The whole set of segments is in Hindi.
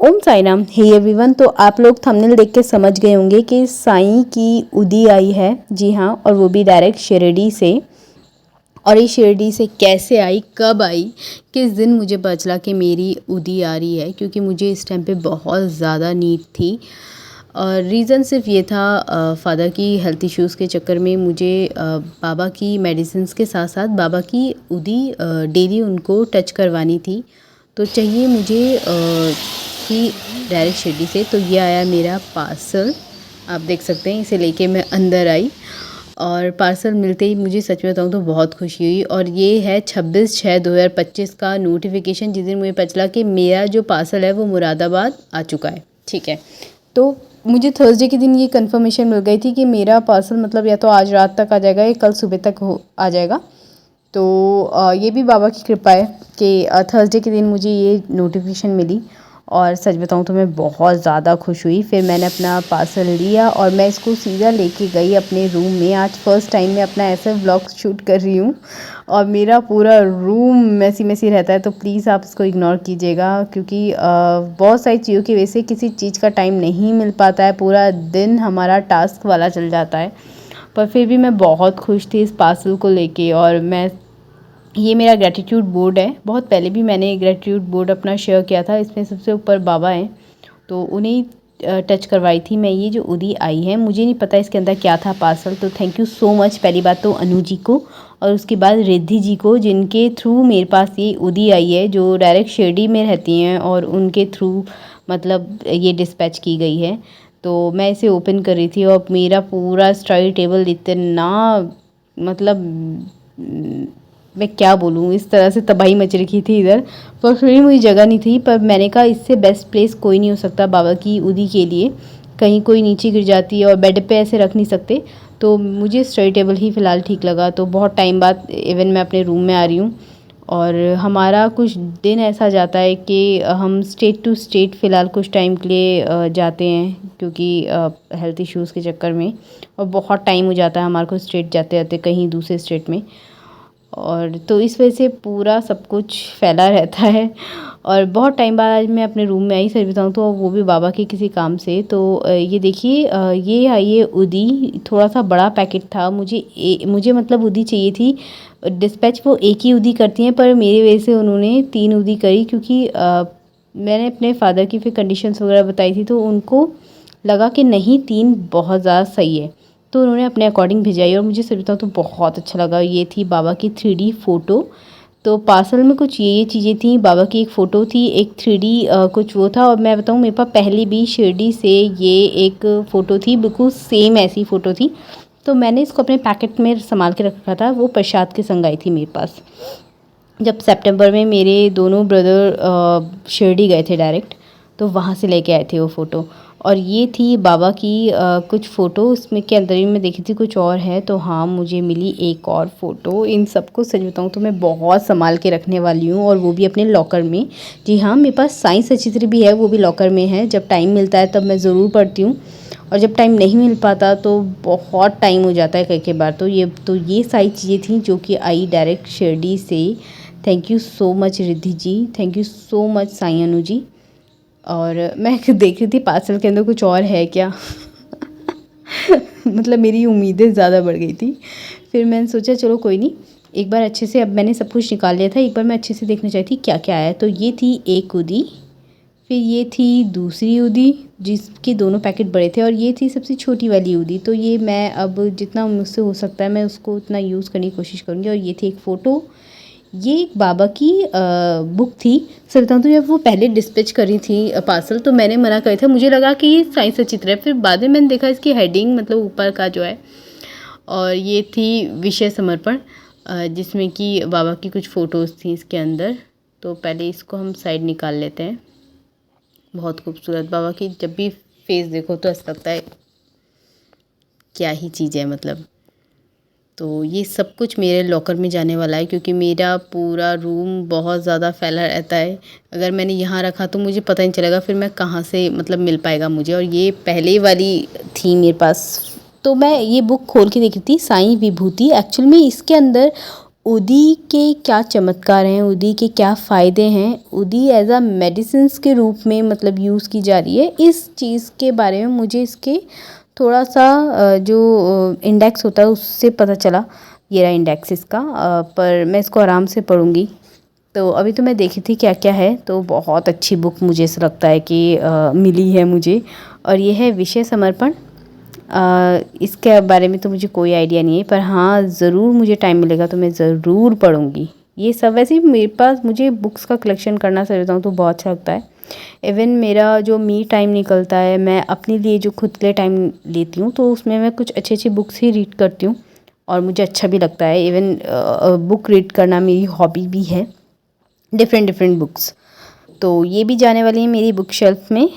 ओम साई राम। Hey everyone. तो आप लोग थंबनेल देख के समझ गए होंगे कि साईं की उदी आई है। जी हाँ, और वो भी डायरेक्ट शिरडी से। और ये शिरडी से कैसे आई, कब आई, किस दिन मुझे पता चला कि मेरी उदी आ रही है, क्योंकि मुझे इस टाइम पे बहुत ज़्यादा नीड थी। और रीज़न सिर्फ ये था, फादर की हेल्थ इश्यूज़ के चक्कर में मुझे बाबा की मेडिसिन्स के साथ साथ बाबा की उदी डेली उनको टच करवानी थी। तो चाहिए मुझे कि डायरेक्ट शिरडी से। तो ये आया मेरा पार्सल, आप देख सकते हैं। इसे लेके मैं अंदर आई और पार्सल मिलते ही मुझे सच में बताऊँ तो बहुत खुशी हुई। और ये है 26/6/2025 का नोटिफिकेशन, जिस दिन मुझे पता चला कि मेरा जो पार्सल है वो मुरादाबाद आ चुका है। ठीक है, तो मुझे थर्सडे के दिन ये कंफर्मेशन मिल गई थी कि मेरा पार्सल मतलब या तो आज रात तक आ जाएगा या कल सुबह तक आ जाएगा। तो ये भी बाबा की कृपा है कि थर्सडे के दिन मुझे ये नोटिफिकेशन मिली। और सच बताऊँ तो मैं बहुत ज़्यादा खुश हुई। फिर मैंने अपना पार्सल लिया और मैं इसको सीधा लेके गई अपने रूम में। आज फर्स्ट टाइम मैं अपना ऐसा व्लॉग शूट कर रही हूँ और मेरा पूरा रूम मैसी मैसी रहता है, तो प्लीज़ आप इसको इग्नोर कीजिएगा, क्योंकि बहुत सारी चीज़ों की वजह से किसी चीज़ का टाइम नहीं मिल पाता है। पूरा दिन हमारा टास्क वाला चल जाता है। पर फिर भी मैं बहुत खुश थी इस पार्सल को लेके। और ये मेरा ग्रेटिट्यूड बोर्ड है। बहुत पहले भी मैंने ग्रेटिट्यूड बोर्ड अपना शेयर किया था। इसमें सबसे ऊपर बाबा हैं, तो उन्हें टच करवाई थी मैं। ये जो उदी आई है, मुझे नहीं पता इसके अंदर क्या था पार्सल। तो थैंक यू सो मच पहली बात तो अनु जी को, और उसके बाद रिद्धि जी को, जिनके थ्रू मेरे पास ये उदी आई है, जो डायरेक्ट शिरडी में रहती हैं और उनके थ्रू मतलब ये डिस्पैच की गई है। तो मैं इसे ओपन कर रही थी और मेरा पूरा स्टडी टेबल इतना मतलब मैं क्या बोलूँ, इस तरह से तबाही मच रखी थी इधर। पर फिर भी मुझे जगह नहीं थी। पर मैंने कहा इससे बेस्ट प्लेस कोई नहीं हो सकता बाबा की उदी के लिए। कहीं कोई नीचे गिर जाती है और बेड पे ऐसे रख नहीं सकते, तो मुझे स्टडी टेबल ही फ़िलहाल ठीक लगा। तो बहुत टाइम बाद इवन मैं अपने रूम में आ रही हूँ। और हमारा कुछ दिन ऐसा जाता है कि हम स्टेट टू स्टेट फ़िलहाल कुछ टाइम के लिए जाते हैं, क्योंकि हेल्थ इश्यूज़ के चक्कर में। और बहुत टाइम हो जाता है हमारे को स्टेट जाते जाते कहीं दूसरे स्टेट में। और तो इस वजह से पूरा सब कुछ फैला रहता है। और बहुत टाइम बाद आज मैं अपने रूम में आई, सच बताऊँ तो वो भी बाबा के किसी काम से। तो ये देखिए, ये आई है उदी। थोड़ा सा बड़ा पैकेट था। मुझे मतलब उदी चाहिए थी। डिस्पैच वो एक ही उदी करती हैं, पर मेरी वजह से उन्होंने 3 उदी करी, क्योंकि मैंने अपने फादर की फिर कंडीशंस वगैरह बताई थी, तो उनको लगा कि नहीं 3 बहुत ज़्यादा सही है, तो उन्होंने अपने अकॉर्डिंग भिजवाई। और मुझे सच बताऊँ तो बहुत अच्छा लगा। ये थी बाबा की 3D फ़ोटो। तो पार्सल में कुछ ये चीज़ें थी। बाबा की एक फ़ोटो थी, एक 3D कुछ वो था। और मैं बताऊँ, मेरे पास पहले भी शिरडी से ये एक फ़ोटो थी, बिल्कुल सेम ऐसी फ़ोटो थी। तो मैंने इसको अपने पैकेट में संभाल के रखा था। वो प्रसाद के संग आई थी मेरे पास, जब सितंबर में मेरे दोनों ब्रदर शिरडी गए थे डायरेक्ट, तो वहाँ से लेके आए थे वो फ़ोटो। और ये थी बाबा की कुछ फ़ोटो। उसमें के अंदर ही मैं देखी थी कुछ और है, तो हाँ मुझे मिली एक और फ़ोटो। इन सबको सच बताऊँ तो मैं बहुत संभाल के रखने वाली हूँ, और वो भी अपने लॉकर में। जी हाँ, मेरे पास साइंस सचित्र भी है, वो भी लॉकर में है। जब टाइम मिलता है तब मैं ज़रूर पढ़ती हूँ, और जब टाइम नहीं मिल पाता तो बहुत टाइम हो जाता है कई कई बार। तो ये सारी चीज़ें थी जो कि आई डायरेक्ट शिरडी से। Thank you so much Riddhi ji, thank you so much Sai Anu ji. और मैं देख रही थी पार्सल के अंदर कुछ और है क्या मतलब मेरी उम्मीदें ज़्यादा बढ़ गई थी। फिर मैंने सोचा चलो कोई नहीं, एक बार अच्छे से, अब मैंने सब कुछ निकाल लिया था, एक बार मैं अच्छे से देखना चाहती क्या क्या आया। तो ये थी एक उदी, फिर ये थी दूसरी उदी जिसके दोनों पैकेट बड़े थे, और ये थी सबसे छोटी वाली उदी। तो ये मैं अब जितना मुझसे हो सकता है मैं उसको उतना यूज़ करने की कोशिश करूँगी। और ये थी एक फ़ोटो। ये एक बाबा की बुक थी। सर बताऊँ तो जब वो पहले डिस्पैच करी थी पार्सल, तो मैंने मना करा था। मुझे लगा कि ये साइंस का चित्र है, फिर बाद में मैंने देखा इसकी हेडिंग मतलब ऊपर का जो है। और ये थी विषय समर्पण, जिसमें कि बाबा की कुछ फ़ोटोज़ थी इसके अंदर। तो पहले इसको हम साइड निकाल लेते हैं। बहुत खूबसूरत बाबा की जब भी फेस देखो तो ऐसा लगता है क्या ही चीज़ है मतलब। तो ये सब कुछ मेरे लॉकर में जाने वाला है, क्योंकि मेरा पूरा रूम बहुत ज़्यादा फैला रहता है। अगर मैंने यहाँ रखा तो मुझे पता नहीं चलेगा फिर मैं कहाँ से मतलब मिल पाएगा मुझे। और ये पहले वाली थी मेरे पास। तो मैं ये बुक खोल के देखी थी, साईं विभूति। एक्चुअल में इसके अंदर उदी के क्या चमत्कार हैं, उदी के क्या फ़ायदे हैं, उदी एज़ अ मेडिसिन्स के रूप में मतलब यूज़ की जा रही है, इस चीज़ के बारे में मुझे इसके थोड़ा सा जो इंडेक्स होता है उससे पता चला। ये रहा इंडेक्स इसका, पर मैं इसको आराम से पढ़ूँगी। तो अभी तो मैं देखी थी क्या क्या है, तो बहुत अच्छी बुक मुझे ऐसा लगता है कि मिली है मुझे। और ये है विषय समर्पण। इसके बारे में तो मुझे कोई आइडिया नहीं है, पर हाँ ज़रूर मुझे टाइम मिलेगा तो मैं ज़रूर पढ़ूँगी। ये सब वैसे ही मेरे पास, मुझे बुक्स का कलेक्शन करना सच बताऊँ तो बहुत अच्छा लगता है। इवन मेरा जो मी टाइम निकलता है, मैं अपने लिए जो खुद के लिए टाइम लेती हूँ, तो उसमें मैं कुछ अच्छी अच्छी बुक्स ही रीड करती हूँ और मुझे अच्छा भी लगता है। इवन बुक रीड करना मेरी हॉबी भी है, डिफरेंट डिफरेंट बुक्स। तो ये भी जाने वाली है मेरी बुक शेल्फ़ में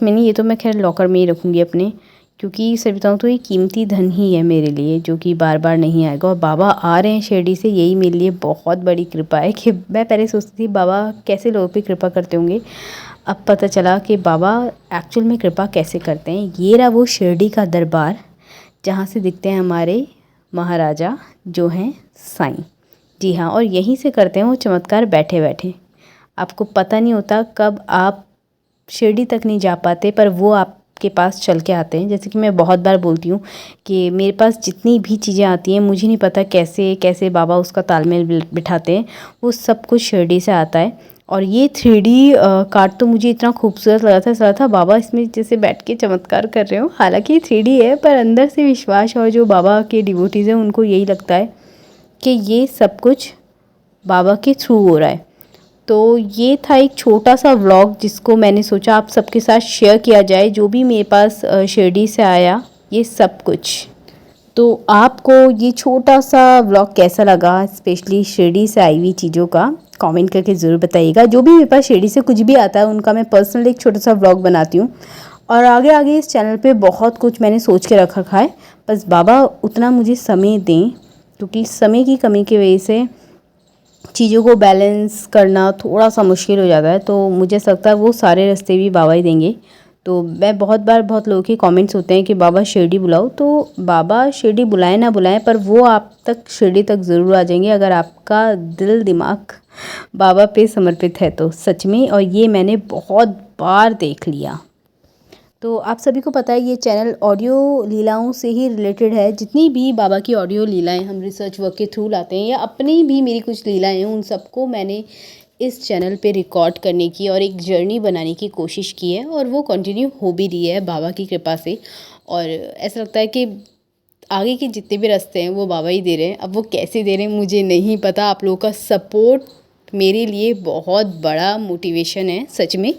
नहीं, ये तो मैं खैर लॉकर में ही रखूँगी अपने, क्योंकि सच बताऊँ तो ये कीमती धन ही है मेरे लिए, जो कि बार बार नहीं आएगा। और बाबा आ रहे हैं शिरडी से, यही मेरे लिए बहुत बड़ी कृपा है। कि मैं पहले सोचती थी बाबा कैसे लोगों पे कृपा करते होंगे, अब पता चला कि बाबा एक्चुअल में कृपा कैसे करते हैं। ये रहा वो शिरडी का दरबार, जहाँ से दिखते हैं हमारे महाराजा जो हैं साईं। जी हाँ, और यहीं से करते हैं वो चमत्कार बैठे बैठे। आपको पता नहीं होता कब आप शिरडी तक नहीं जा पाते, पर वो आपके पास चल के आते हैं। जैसे कि मैं बहुत बार बोलती हूँ कि मेरे पास जितनी भी चीज़ें आती हैं, मुझे नहीं पता कैसे कैसे बाबा उसका तालमेल बिठाते हैं, वो सब कुछ शिरडी से आता है। और ये 3D कार्ड तो मुझे इतना खूबसूरत लगा था, ऐसा लगा था बाबा इसमें जैसे बैठ के चमत्कार कर रहे हो। हालांकि 3D है, पर अंदर से विश्वास, और जो बाबा के डिवोटीज़ हैं उनको यही लगता है कि ये सब कुछ बाबा के थ्रू हो रहा है। तो ये था एक छोटा सा व्लॉग जिसको मैंने सोचा आप सबके साथ शेयर किया जाए, जो भी मेरे पास शिरडी से आया ये सब कुछ। तो आपको ये छोटा सा व्लॉग कैसा लगा, स्पेशली शिरडी से आई हुई चीज़ों का, कमेंट करके ज़रूर बताइएगा। जो भी मेरे पास शिरडी से कुछ भी आता है उनका मैं पर्सनली एक छोटा सा व्लॉग बनाती हूँ। और आगे आगे इस चैनल पे बहुत कुछ मैंने सोच के रखा है, बस बाबा उतना मुझे समय दें, क्योंकि समय की कमी की वजह से चीज़ों को बैलेंस करना थोड़ा सा मुश्किल हो जाता है। तो मुझे लगता है वो सारे रास्ते भी बाबा ही देंगे। तो मैं बहुत बार, बहुत लोगों के कमेंट्स होते हैं कि बाबा शिरडी बुलाओ, तो बाबा शिरडी बुलाएं ना बुलाएं, पर वो आप तक शिरडी तक ज़रूर आ जाएंगे अगर आपका दिल दिमाग बाबा पे समर्पित है तो, सच में। और ये मैंने बहुत बार देख लिया। तो आप सभी को पता है ये चैनल ऑडियो लीलाओं से ही रिलेटेड है। जितनी भी बाबा की ऑडियो लीलाएं हम रिसर्च वर्क के थ्रू लाते हैं, या अपनी भी मेरी कुछ लीलाएं हैं, उन सबको मैंने इस चैनल पे रिकॉर्ड करने की और एक जर्नी बनाने की कोशिश की है, और वो कंटिन्यू हो भी रही है बाबा की कृपा से। और ऐसा लगता है कि आगे के जितने भी रास्ते हैं वो बाबा ही दे रहे हैं। अब वो कैसे दे रहे हैं मुझे नहीं पता। आप लोगों का सपोर्ट मेरे लिए बहुत बड़ा मोटिवेशन है सच में।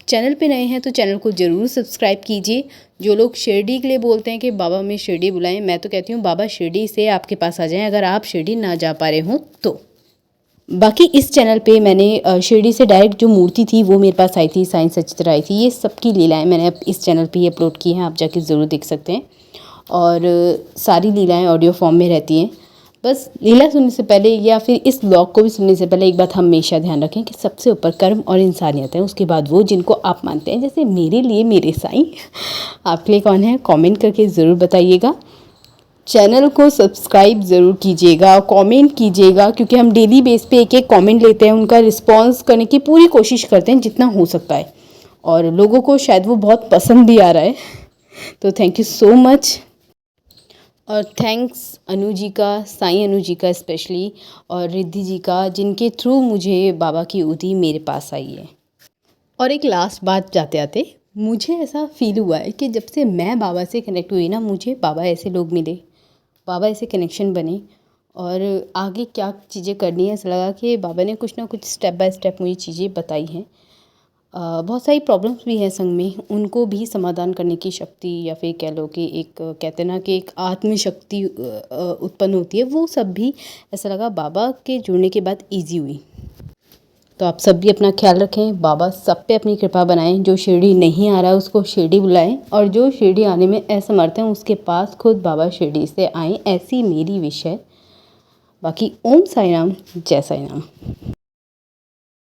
चैनल पे नए हैं तो चैनल को ज़रूर सब्सक्राइब कीजिए। जो लोग शिरडी के लिए बोलते हैं कि बाबा हमें शिरडी बुलाएं, मैं तो कहती हूँ बाबा शिरडी से आपके पास आ जाएं, अगर आप शिरडी ना जा पा रहे हों तो। बाकी इस चैनल पे मैंने शिरडी से डायरेक्ट जो मूर्ति थी वो मेरे पास आई थी, साईं सचित्र आई थी, ये सबकी लीलाएं मैंने अब इस चैनल पे ही अपलोड की हैं, आप जाके ज़रूर देख सकते हैं। और सारी लीलाएं ऑडियो फॉर्म में रहती हैं। बस लीला सुनने से पहले या फिर इस ब्लॉग को भी सुनने से पहले एक बात हमेशा ध्यान रखें कि सबसे ऊपर कर्म और इंसानियत है, उसके बाद वो जिनको आप मानते हैं। जैसे मेरे लिए मेरे साईं, आपके लिए कौन है, कमेंट करके ज़रूर बताइएगा। चैनल को सब्सक्राइब ज़रूर कीजिएगा, कमेंट कीजिएगा, क्योंकि हम डेली बेस पे एक एक कमेंट लेते हैं, उनका रिस्पॉन्स करने की पूरी कोशिश करते हैं जितना हो सकता है, और लोगों को शायद वो बहुत पसंद भी आ रहा है। तो थैंक यू सो मच। और थैंक्स अनु जी का, साईं अनु जी का स्पेशली, और रिद्धि जी का, जिनके थ्रू मुझे बाबा की उदी मेरे पास आई है। और एक लास्ट बात जाते आते, मुझे ऐसा फील हुआ है कि जब से मैं बाबा से कनेक्ट हुई ना, मुझे बाबा ऐसे लोग मिले, बाबा ऐसे कनेक्शन बने, और आगे क्या चीज़ें करनी है ऐसा लगा कि बाबा ने कुछ ना कुछ स्टेप बाय स्टेप मुझे चीज़ें बताई हैं। बहुत सारी प्रॉब्लम्स भी हैं संग में, उनको भी समाधान करने की शक्ति, या फिर कह लो कि एक कहते हैं ना कि एक आत्मशक्ति उत्पन्न होती है, वो सब भी ऐसा लगा बाबा के जुड़ने के बाद ईजी हुई। तो आप सब भी अपना ख्याल रखें, बाबा सब पे अपनी कृपा बनाएं। जो शिरडी नहीं आ रहा है उसको शिरडी बुलाएं, और जो शिरडी आने में असमर्थ हैं उसके पास खुद बाबा शिरडी से आएँ, ऐसी मेरी विश है। बाकी ओम साई राम, जय साई राम।